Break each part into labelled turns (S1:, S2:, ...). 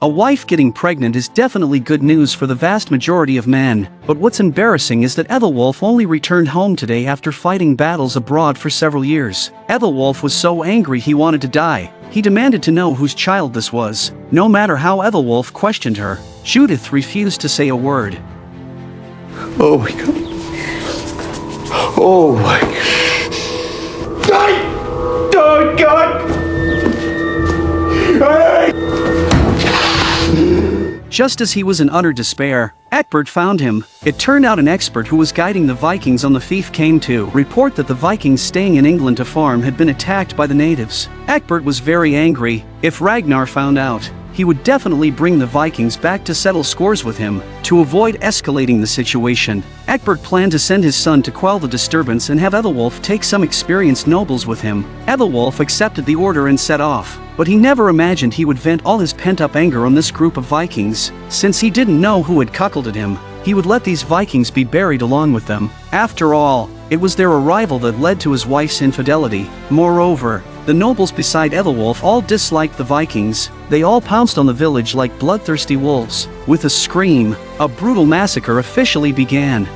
S1: A wife getting pregnant is definitely good news for the vast majority of men, but what's embarrassing is that Ethelwulf only returned home today after fighting battles abroad for several years. Ethelwulf was so angry he wanted to die. He demanded to know whose child this was. No matter how Ethelwulf questioned her, Judith refused to say a word.
S2: Oh my God. Oh my God. Oh God.
S1: Just as he was in utter despair, Egbert found him. It turned out an expert who was guiding the Vikings on the fief came to report that the Vikings staying in England to farm had been attacked by the natives. Egbert was very angry. If Ragnar found out, he would definitely bring the Vikings back to settle scores with him. To avoid escalating the situation, Egbert planned to send his son to quell the disturbance and have Ethelwulf take some experienced nobles with him. Ethelwulf accepted the order and set off, but he never imagined he would vent all his pent-up anger on this group of Vikings. Since he didn't know who had cuckolded him, he would let these Vikings be buried along with them. After all, it was their arrival that led to his wife's infidelity. Moreover, the nobles beside Ethelwulf all disliked the Vikings. They all pounced on the village like bloodthirsty wolves. With a scream, a brutal massacre officially began.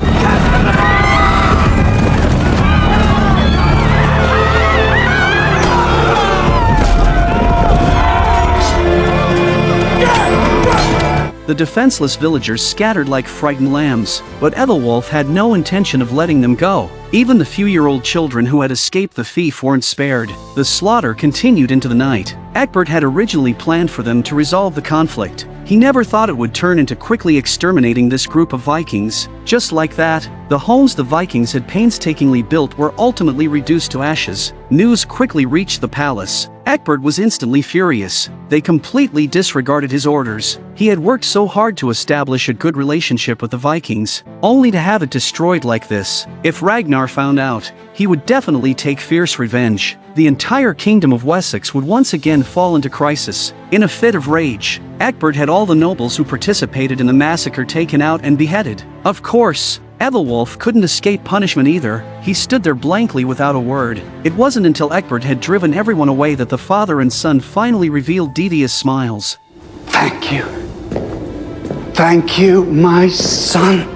S1: The defenseless villagers scattered like frightened lambs, but Ethelwulf had no intention of letting them go. Even the few-year-old children who had escaped the fief weren't spared. The slaughter continued into the night. Egbert had originally planned for them to resolve the conflict. He never thought it would turn into quickly exterminating this group of Vikings. Just like that, the homes the Vikings had painstakingly built were ultimately reduced to ashes. News quickly reached the palace. Egbert was instantly furious. They completely disregarded his orders. He had worked so hard to establish a good relationship with the Vikings, only to have it destroyed like this. If Ragnar found out, he would definitely take fierce revenge. The entire kingdom of Wessex would once again fall into crisis. In a fit of rage, Egbert had all the nobles who participated in the massacre taken out and beheaded. Of course, Ethelwulf couldn't escape punishment either. He stood there blankly without a word. It wasn't until Egbert had driven everyone away that the father and son finally revealed devious smiles.
S2: Thank you. Thank you, my son.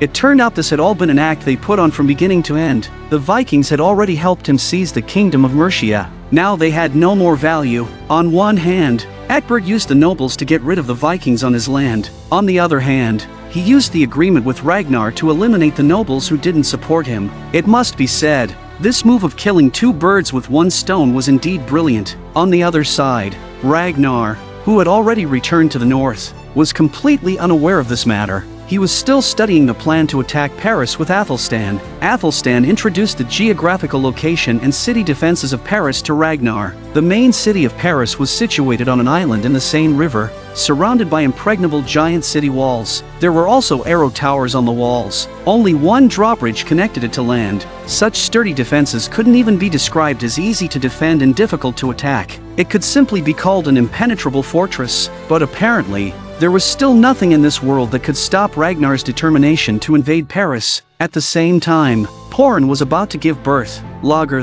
S1: It turned out this had all been an act they put on from beginning to end. The Vikings had already helped him seize the kingdom of Mercia. Now they had no more value. On one hand, Egbert used the nobles to get rid of the Vikings on his land. On the other hand, he used the agreement with Ragnar to eliminate the nobles who didn't support him. It must be said, this move of killing two birds with one stone was indeed brilliant. On the other side, Ragnar, who had already returned to the north, was completely unaware of this matter. He was still studying the plan to attack Paris with Athlestan. Athlestan introduced the geographical location and city defenses of Paris to Ragnar. The main city of Paris was situated on an island in the Seine River, surrounded by impregnable giant city walls. There were also arrow towers on the walls. Only one drawbridge connected it to land. Such sturdy defenses couldn't even be described as easy to defend and difficult to attack. It could simply be called an impenetrable fortress. But apparently, there was still nothing in this world that could stop Ragnar's determination to invade Paris. At the same time, Porin was about to give birth. Lager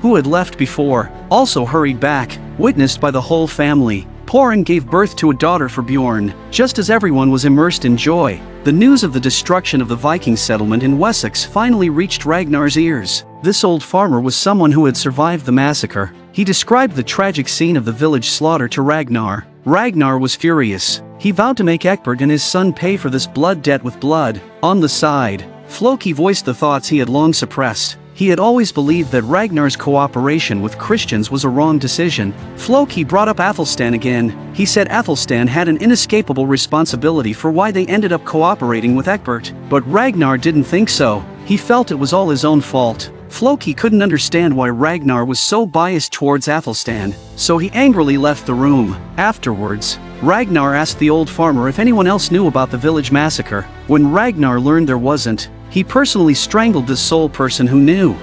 S1: who had left before, also hurried back, witnessed by the whole family. Porin gave birth to a daughter for Bjorn. Just as everyone was immersed in joy, the news of the destruction of the Viking settlement in Wessex finally reached Ragnar's ears. This old farmer was someone who had survived the massacre. He described the tragic scene of the village slaughter to Ragnar. Ragnar was furious. He vowed to make Egbert and his son pay for this blood debt with blood. On the side, Floki voiced the thoughts he had long suppressed. He had always believed that Ragnar's cooperation with Christians was a wrong decision. Floki brought up Athlestan again. He said Athlestan had an inescapable responsibility for why they ended up cooperating with Egbert. But Ragnar didn't think so. He felt it was all his own fault. Floki couldn't understand why Ragnar was so biased towards Athlestan, so he angrily left the room. Afterwards, Ragnar asked the old farmer if anyone else knew about the village massacre. When Ragnar learned there wasn't, he personally strangled the sole person who knew.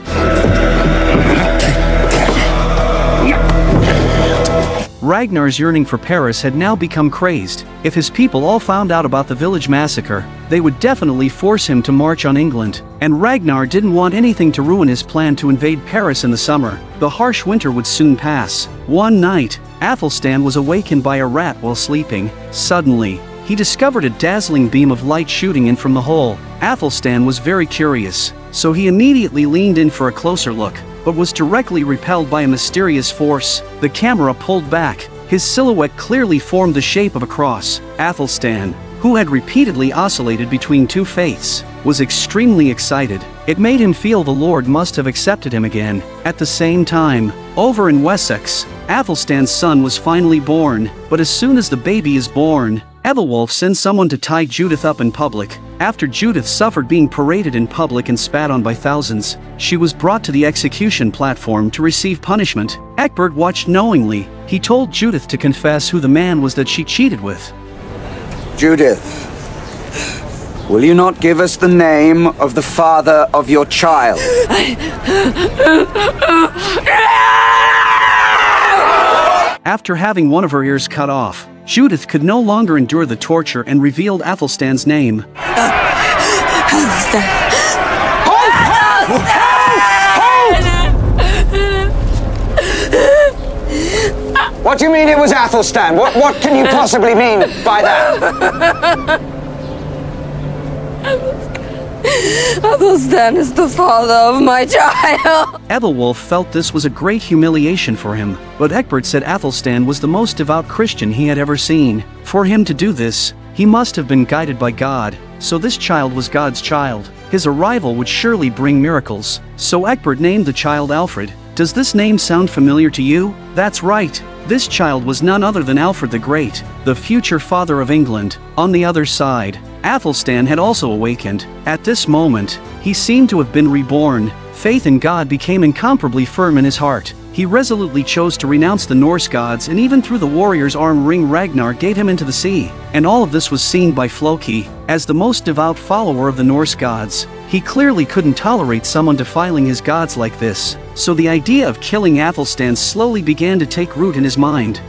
S1: Ragnar's yearning for Paris had now become crazed. If his people all found out about the village massacre, they would definitely force him to march on England. And Ragnar didn't want anything to ruin his plan to invade Paris in the summer. The harsh winter would soon pass. One night, Athlestan was awakened by a rat while sleeping. Suddenly, he discovered a dazzling beam of light shooting in from the hole. Athlestan was very curious, so he immediately leaned in for a closer look, but was directly repelled by a mysterious force. The camera pulled back. His silhouette clearly formed the shape of a cross. Athlestan, who had repeatedly oscillated between two faiths, was extremely excited. It made him feel the Lord must have accepted him again. At the same time, over in Wessex, Athelstan's son was finally born, but as soon as the baby is born, Ethelwulf sends someone to tie Judith up in public. After Judith suffered being paraded in public and spat on by thousands, she was brought to the execution platform to receive punishment. Egbert watched knowingly. He told Judith to confess who the man was that she cheated with.
S3: Judith, will you not give us the name of the father of your child?
S1: After having one of her ears cut off, Judith could no longer endure the torture and revealed Athelstan's name.
S3: What do you mean it was Athelstan? What can you possibly mean by that?
S4: Athlestan is the father of my child.
S1: Ethelwulf felt this was a great humiliation for him, but Egbert said Athelstan was the most devout Christian he had ever seen. For him to do this, he must have been guided by God, so this child was God's child. His arrival would surely bring miracles. So Egbert named the child Alfred. Does this name sound familiar to you? That's right. This child was none other than Alfred the Great, the future father of England. On the other side, Athelstan had also awakened. At this moment, he seemed to have been reborn. Faith in God became incomparably firm in his heart. He resolutely chose to renounce the Norse gods and even threw the warrior's arm ring Ragnar gave him into the sea. And all of this was seen by Floki. As the most devout follower of the Norse gods, he clearly couldn't tolerate someone defiling his gods like this. So the idea of killing Athelstan slowly began to take root in his mind.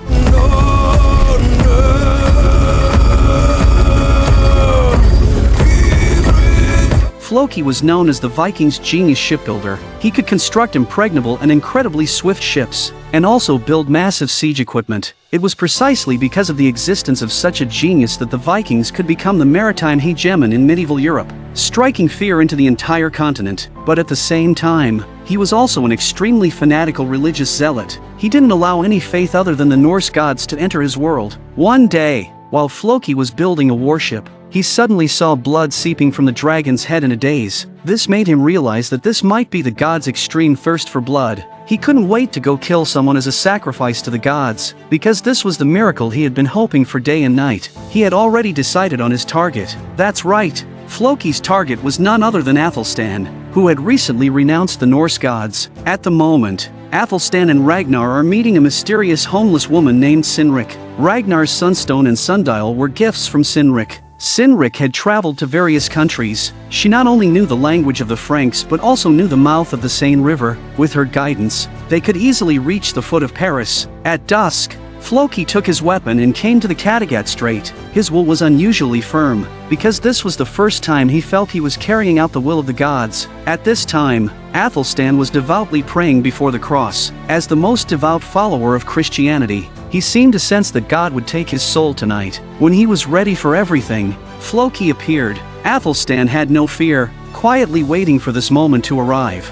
S1: Floki was known as the Vikings' genius shipbuilder. He could construct impregnable and incredibly swift ships, and also build massive siege equipment. It was precisely because of the existence of such a genius that the Vikings could become the maritime hegemon in medieval Europe, striking fear into the entire continent. But at the same time, he was also an extremely fanatical religious zealot. He didn't allow any faith other than the Norse gods to enter his world. One day, while Floki was building a warship, he suddenly saw blood seeping from the dragon's head in a daze. This made him realize that this might be the god's extreme thirst for blood. He couldn't wait to go kill someone as a sacrifice to the gods, because this was the miracle he had been hoping for day and night. He had already decided on his target. That's right, Floki's target was none other than Athelstan, who had recently renounced the Norse gods. At the moment, Athelstan and Ragnar are meeting a mysterious homeless woman named Sinrik. Ragnar's sunstone and sundial were gifts from Sinrik. Sinrik had traveled to various countries. She not only knew the language of the Franks but also knew the mouth of the Seine River. With her guidance, they could easily reach the foot of Paris. At dusk, Floki took his weapon and came to the Kattegat Strait. His will was unusually firm, because this was the first time he felt he was carrying out the will of the gods. At this time, Athelstan was devoutly praying before the cross. As the most devout follower of Christianity, he seemed to sense that God would take his soul tonight. When he was ready for everything, Floki appeared. Athelstan had no fear, quietly waiting for this moment to arrive.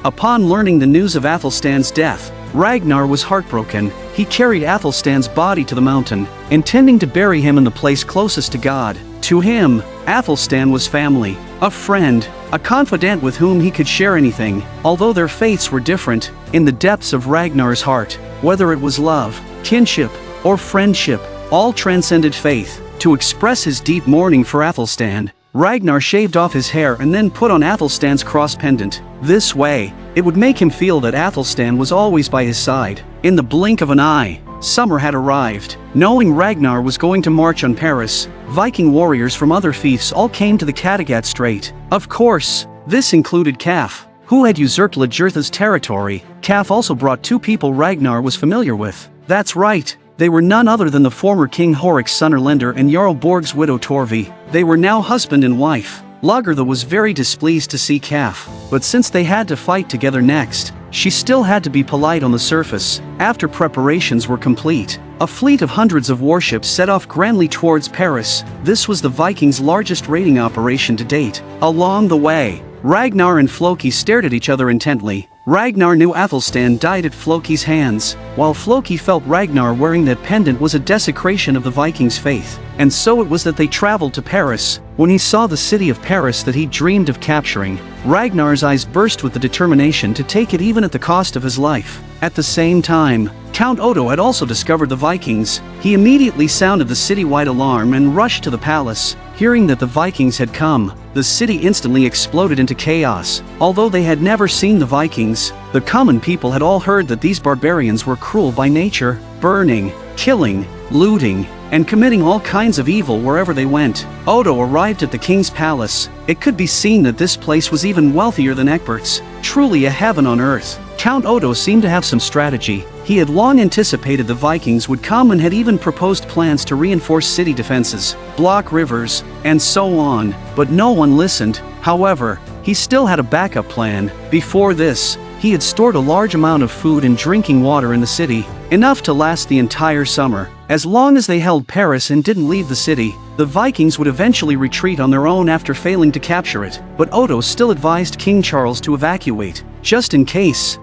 S1: Upon learning the news of Athelstan's death, Ragnar was heartbroken. He carried Athelstan's body to the mountain, intending to bury him in the place closest to God. To him, Athelstan was family, a friend, a confidant with whom he could share anything. Although their faiths were different, in the depths of Ragnar's heart, whether it was love, kinship, or friendship, all transcended faith. To express his deep mourning for Athelstan, Ragnar shaved off his hair and then put on Athelstan's cross pendant. This way, it would make him feel that Athelstan was always by his side. In the blink of an eye, summer had arrived. Knowing Ragnar was going to march on Paris, Viking warriors from other fiefs all came to the Kattegat Strait. Of course, this included Kaf, who had usurped Lajertha's territory. Kaf also brought two people Ragnar was familiar with. That's right. They were none other than the former King Horik's son Erlender and Jarl Borg's widow Torvi. They were now husband and wife. Lagertha was very displeased to see Calf, but since they had to fight together next, she still had to be polite on the surface. After preparations were complete, a fleet of hundreds of warships set off grandly towards Paris. This was the Vikings' largest raiding operation to date. Along the way, Ragnar and Floki stared at each other intently. Ragnar knew Athlestan died at Floki's hands, while Floki felt Ragnar wearing that pendant was a desecration of the Vikings' faith. And so it was that they traveled to Paris. When he saw the city of Paris that he dreamed of capturing, Ragnar's eyes burst with the determination to take it even at the cost of his life. At the same time, Count Otto had also discovered the Vikings. He immediately sounded the citywide alarm and rushed to the palace. Hearing that the Vikings had come, the city instantly exploded into chaos. Although they had never seen the Vikings, the common people had all heard that these barbarians were cruel by nature, burning, killing, looting, and committing all kinds of evil wherever they went. Odo arrived at the king's palace. It could be seen that this place was even wealthier than Egbert's, truly a heaven on earth. Count Odo seemed to have some strategy. He had long anticipated the Vikings would come and had even proposed plans to reinforce city defenses, block rivers, and so on, but no one listened. However, he still had a backup plan. Before this, he had stored a large amount of food and drinking water in the city, enough to last the entire summer. As long as they held Paris and didn't leave the city, the Vikings would eventually retreat on their own after failing to capture it. But Odo still advised King Charles to evacuate, just in case.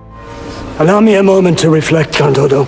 S5: Allow me a moment to reflect, Count Odo.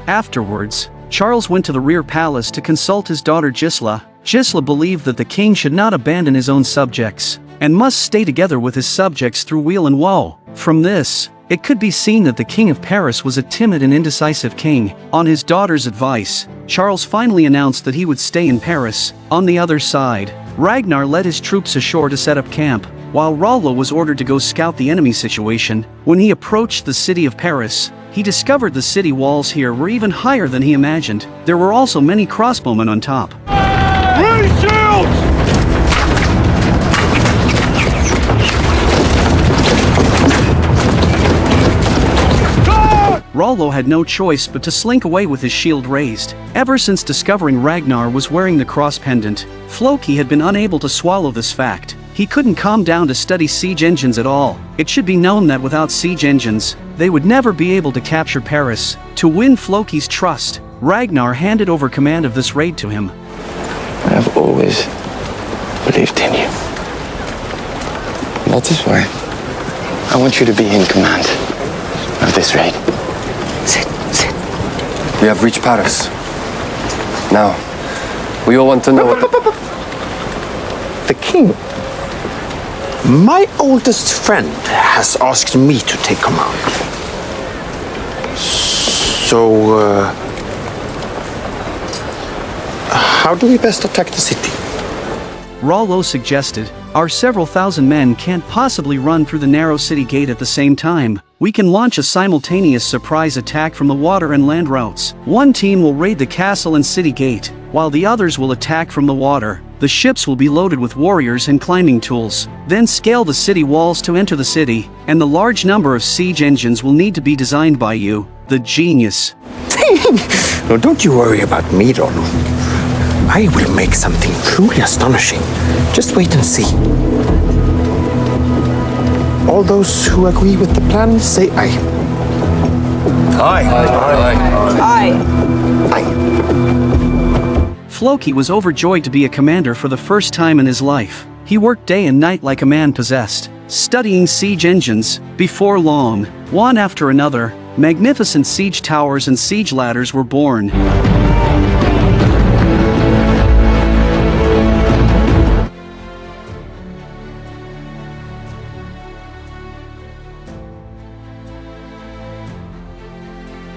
S1: Afterwards, Charles went to the rear palace to consult his daughter Gisla. Gisla believed that the king should not abandon his own subjects, and must stay together with his subjects through weal and woe. From this, it could be seen that the king of Paris was a timid and indecisive king. On his daughter's advice, Charles finally announced that he would stay in Paris. On the other side, Ragnar led his troops ashore to set up camp, while Rollo was ordered to go scout the enemy situation. When he approached the city of Paris, he discovered the city walls here were even higher than he imagined. There were also many crossbowmen on top.
S2: Raise shields!
S1: Rollo had no choice but to slink away with his shield raised. Ever since discovering Ragnar was wearing the cross pendant, Floki had been unable to swallow this fact. He couldn't calm down to study siege engines at all. It should be known that without siege engines, they would never be able to capture Paris. To win Floki's trust, Ragnar handed over command of this raid to him.
S6: I have always believed in you. That is why I want you to be in command of this raid. Sit.
S7: We have reached Paris. Now, we all want to know...
S5: The king. My oldest friend has asked me to take command. So, how do we best attack the city?
S1: Rollo suggested, our several thousand men can't possibly run through the narrow city gate at the same time. We can launch a simultaneous surprise attack from the water and land routes. One team will raid the castle and city gate, while the others will attack from the water. The ships will be loaded with warriors and climbing tools. Then scale the city walls to enter the city, and the large number of siege engines will need to be designed by you, the genius.
S5: No, don't you worry about me, Rollo. I will make something truly astonishing. Just wait and see. All those who agree with the plan, say aye.
S4: Aye.
S1: Floki was overjoyed to be a commander for the first time in his life. He worked day and night like a man possessed, studying siege engines. Before long, one after another, magnificent siege towers and siege ladders were born.